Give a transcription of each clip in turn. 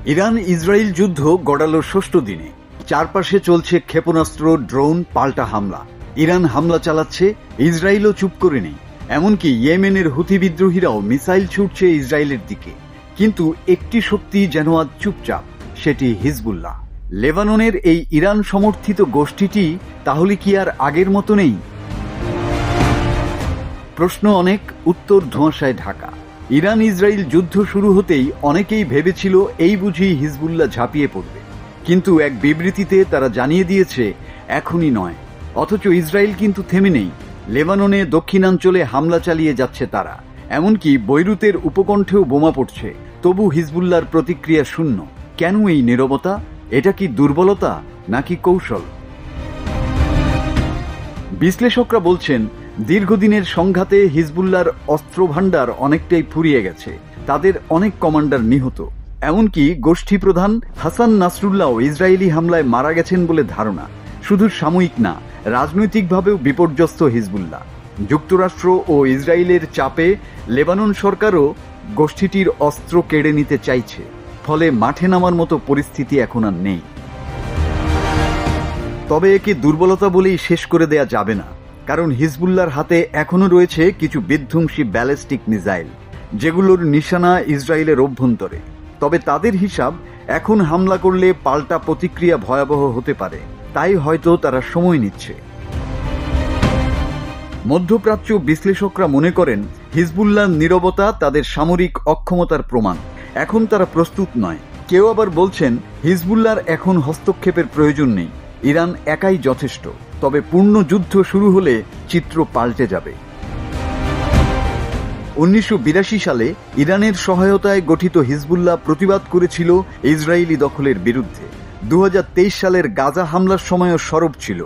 Iran Israel যুদ্ধ গড়ালো ষষ্ঠ দিনে। চারপাশে চলছে ক্ষেপণাস্ত্র, ড্রোন, পাল্টা হামলা। ইরান হামলা চালাচ্ছে, ইসরায়েলও চুপ করে নেই। এমনকি ইয়েমেনের হুথি বিদ্রোহীরাও মিসাইল ছুটছে ইসরায়েলের দিকে। কিন্তু একটি শক্তি যেন আজ চুপচাপ, সেটি হিজবুল্লাহ। লেবাননের এই ইরান সমর্থিত গোষ্ঠীটি তাহলে কি আর আগের মতো নেই? প্রশ্ন অনেক, উত্তর ধোঁয়াশায় ঢাকা। ইরান ইসরায়েল যুদ্ধ শুরু হতেই অনেকেই ভেবেছিল এই বুঝি হিজবুল্লাহ ঝাঁপিয়ে পড়বে, কিন্তু এক বিবৃতিতে তারা জানিয়ে দিয়েছে এখনই নয়। অথচ ইসরায়েল কিন্তু থেমে নেই। লেবাননে দক্ষিণাঞ্চলে হামলা চালিয়ে যাচ্ছে তারা, এমনকি বৈরুতের উপকণ্ঠেও বোমা পড়ছে। তবু হিজবুল্লাহর প্রতিক্রিয়া শূন্য। কেন এই নীরবতা? এটা কি দুর্বলতা নাকি কৌশল? বিশ্লেষকরা বলছেন, দীর্ঘদিনের সংঘাতে হিজবুল্লাহর অস্ত্রভাণ্ডার অনেকটাই ফুরিয়ে গেছে। তাদের অনেক কমান্ডার নিহত। এমনকি গোষ্ঠী প্রধান হাসান নাসরুল্লাহ ইসরায়েলি হামলায় মারা গেছেন বলে ধারণা। শুধু সাময়িক না, রাজনৈতিকভাবেও বিপর্যস্ত হিজবুল্লাহ। যুক্তরাষ্ট্র ও ইসরায়েলের চাপে লেবানন সরকারও গোষ্ঠীটির অস্ত্র কেড়ে নিতে চাইছে। ফলে মাঠে নামার মতো পরিস্থিতি এখন আর নেই। তবে একে দুর্বলতা বলেই শেষ করে দেয়া যাবে না, কারণ হিজবুল্লাহর হাতে এখনো রয়েছে কিছু বিধ্বংসী ব্যালিস্টিক মিসাইল, যেগুলোর নিশানা ইসরায়েলের অভ্যন্তরে। তবে তাদের হিসাব, এখন হামলা করলে পাল্টা প্রতিক্রিয়া ভয়াবহ হতে পারে। তাই হয়তো তারা সময় নিচ্ছে। মধ্যপ্রাচ্য বিশ্লেষকরা মনে করেন, হিজবুল্লাহর নীরবতা তাদের সামরিক অক্ষমতার প্রমাণ। এখন তারা প্রস্তুত নয়। কেউ আবার বলছেন, হিজবুল্লাহর এখন হস্তক্ষেপের প্রয়োজন নেই, ইরান একাই যথেষ্ট। তবে পূর্ণ যুদ্ধ শুরু হলে চিত্র পাল্টে যাবে। 1982 সালে ইরানের সহায়তায় গঠিত হিজবুল্লাহ প্রতিবাদ করেছিল ইসরায়েলি দখলের বিরুদ্ধে। 2023 সালের গাজা হামলার সময়ও সরব ছিল,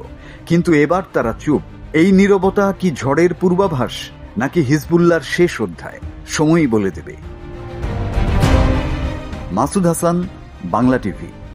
কিন্তু এবার তারা চুপ। এই নীরবতা কি ঝড়ের পূর্বাভাস নাকি হিজবুল্লাহর শেষ অধ্যায়? সময়ই বলে দেবে। মাসুদ হাসান, বাংলা টিভি।